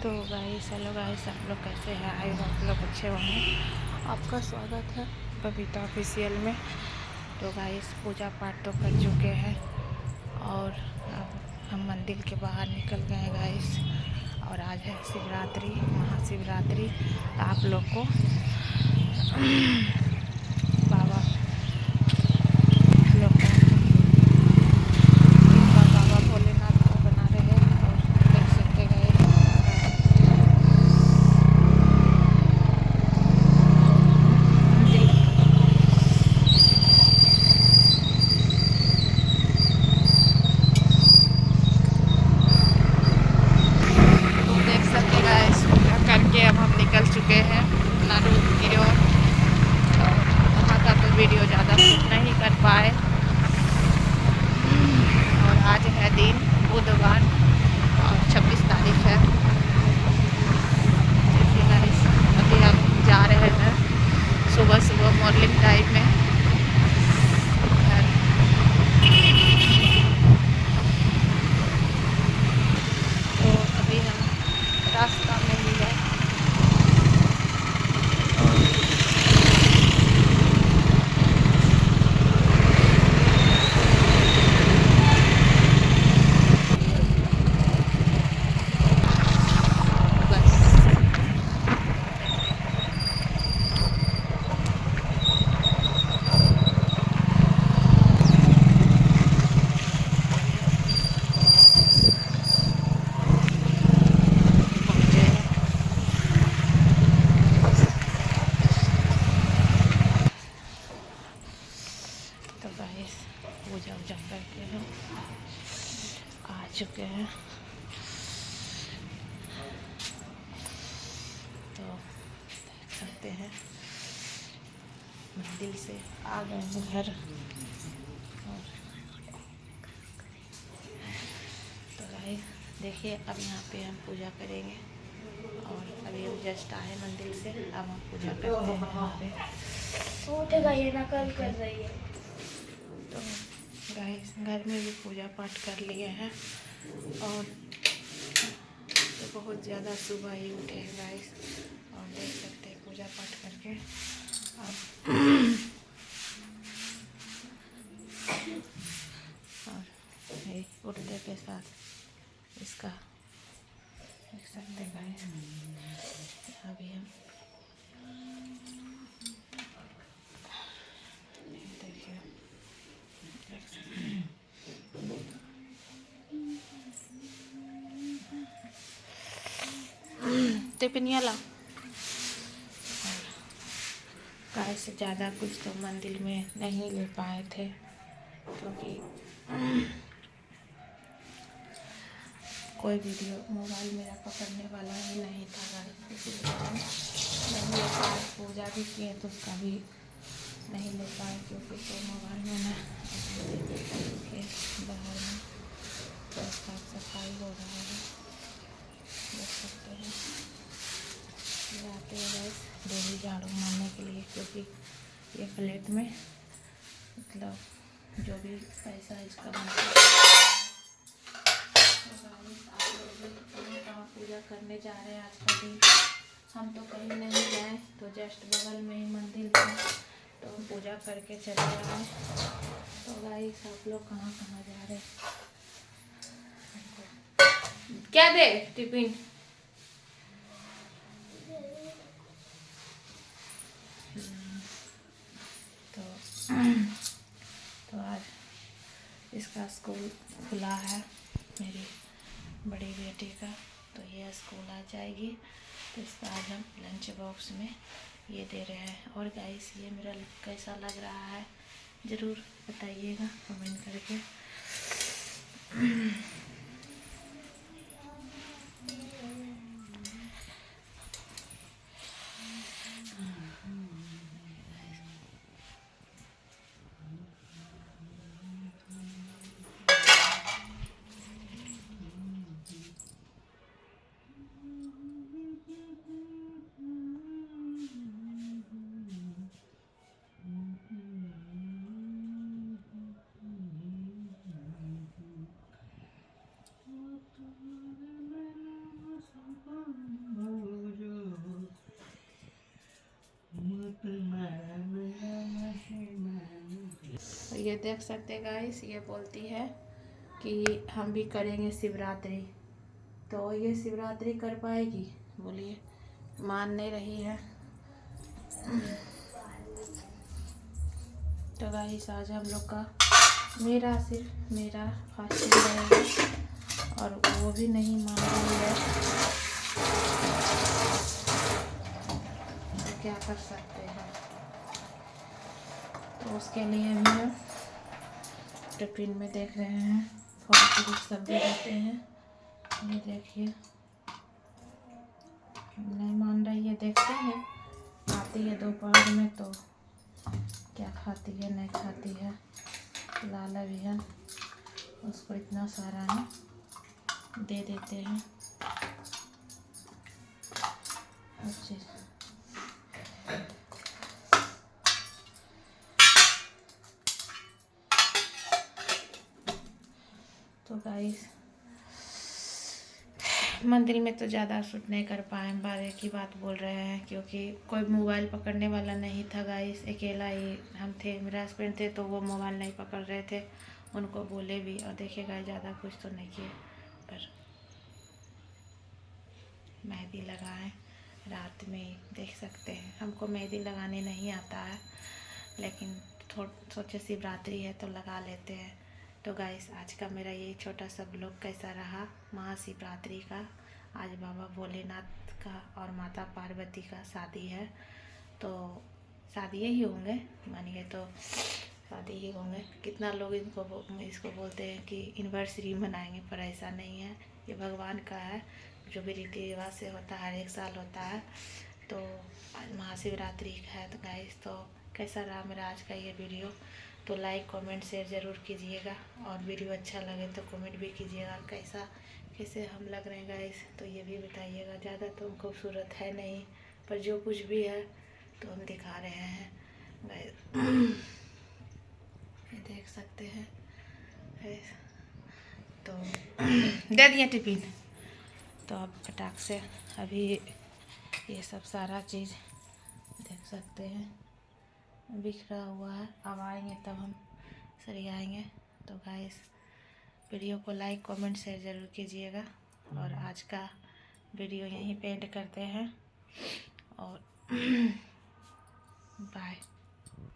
तो guys, hello guys, आप लोग कैसे हैं? आई होप आप लोग अच्छे होंगे। आपका स्वागत है बबीता ऑफिशियल में। तो गाइस, पूजा पाठ तो कर चुके हैं और अब हम मंदिर के बाहर निकल गए हैं गाइस। और आज है शिवरात्रि, महाशिवरात्रि। तो आप लोग को बाबा लोग का बाबा भोलेनाथ को बना रहे हैं और देख सकते गए करके अब हम निकल चुके हैं अपना रूम की ओर। वहाँ का तो वीडियो ज़्यादा शूट नहीं कर पाए। और आज है दिन बुधवार और 26 तारीख है। देखिए गाइस, अभी हम जा रहे हैं सुबह सुबह मॉर्निंग टाइम में। तो अभी हम रास्ता में ही है। तो गाइस, पूजा वूजा करके हम आ चुके हैं। तो देख सकते हैं मंदिर से आ गए हैं घर। और तो गाइस देखिए, अब यहाँ पे हम पूजा करेंगे। और अभी हम जस्ट आए मंदिर से, अब हम पूजा करते हैं यहाँ पे। उठेगा ये ना, कल कर रही है। तो गाइस, घर में भी पूजा पाठ कर लिए हैं और तो बहुत ज़्यादा सुबह ही उठे हैं गाइस। और देख सकते हैं पूजा पाठ करके और ये उठते के साथ इसका देख सकते हैं गाइस। अभी हम देखिए, देख सकते हैं। टिफिनिया ला। गाय से ज़्यादा कुछ तो मंदिर में नहीं ले पाए थे क्योंकि कोई वीडियो मोबाइल मेरा पकड़ने वाला ही नहीं था गाइस, इसलिए हम नहीं ले पाए। पूजा भी किए तो उसका भी नहीं ले पाए क्योंकि तो मोबाइल में ना के बाहर में तो साफ सफाई हो रहा है, देख सकते हैं। जाते हैं गाइस डेली झाड़ू मारने के लिए क्योंकि ये प्लेट में मतलब जो भी पैसा इसका बनता है। आप लोग भी कहाँ पूजा करने जा रहे हैं आज का दिन? हम तो कहीं नहीं गए, तो जस्ट बगल में ही मंदिर था तो हम पूजा करके चले आए। तो गाइस, आप लोग कहाँ कहाँ जा रहे हैं? क्या दे टिफिन? तो आज इसका स्कूल खुला है, मेरी बड़ी बेटी का। तो ये स्कूल आ जाएगी तो इसका आज हम लंच बॉक्स में ये दे रहे हैं। और गाइस, ये मेरा कैसा लग रहा है ज़रूर बताइएगा कमेंट करके। ये देख सकते गाइस, ये बोलती है कि हम भी करेंगे शिवरात्रि। तो ये शिवरात्रि कर पाएगी? बोलिए, मान नहीं रही है। तो गाइस आज हम लोग का सिर्फ मेरा फास्टिंग रहेगा और वो भी नहीं मान रही है, तो क्या कर सकते हैं। तो उसके लिए हम टिफिन में देख रहे हैं फल फ्रूट सब्जी देते हैं। ये देखिए नहीं मान रही है, देखते हैं आती है दोपहर में तो क्या खाती है नहीं खाती है। लाल अभियान उसको इतना सारा है दे देते हैं अच्छे। तो गाइस मंदिर में तो ज़्यादा शूट नहीं कर पाए, बारे की बात बोल रहे हैं क्योंकि कोई मोबाइल पकड़ने वाला नहीं था गाइस, अकेला ही हम थे, मेरे हस्बैंड थे तो वो मोबाइल नहीं पकड़ रहे थे, उनको बोले भी और देखिएगा ज़्यादा कुछ तो नहीं किए। पर मेहंदी लगाएं रात में, देख सकते हैं हमको मेहंदी लगाने नहीं आता है, लेकिन सोचे शिवरात्रि है तो लगा लेते हैं। तो गाइस आज का मेरा ये छोटा सा ब्लॉग कैसा रहा महाशिवरात्रि का। आज बाबा भोलेनाथ का और माता पार्वती का शादी है, तो शादी ही होंगे, मानिए तो शादी ही होंगे। कितना लोग इसको बोलते हैं कि एनिवर्सरी मनाएंगे, पर ऐसा नहीं है, ये भगवान का है, जो भी रीति रिवाज से होता है हर एक साल होता है। तो आज महाशिवरात्रि है। तो गाइस तो कैसा रहा मेरा आज का ये वीडियो, तो लाइक कमेंट शेयर ज़रूर कीजिएगा और वीडियो अच्छा लगे तो कमेंट भी कीजिएगा कैसे हम लग रहे हैं गाइस, तो ये भी बताइएगा। ज़्यादा तो खूबसूरत है नहीं, पर जो कुछ भी है तो हम दिखा रहे हैं गाइस। ये देख सकते हैं तो दे दिए टिफिन। तो अब फटाक से अभी ये सब सारा चीज़ देख सकते हैं बिखरा हुआ है, अब आएंगे तब हम सरियाएंगे। तो गाइस वीडियो को लाइक कमेंट शेयर ज़रूर कीजिएगा और आज का वीडियो यहीं पे एंड करते हैं और बाय।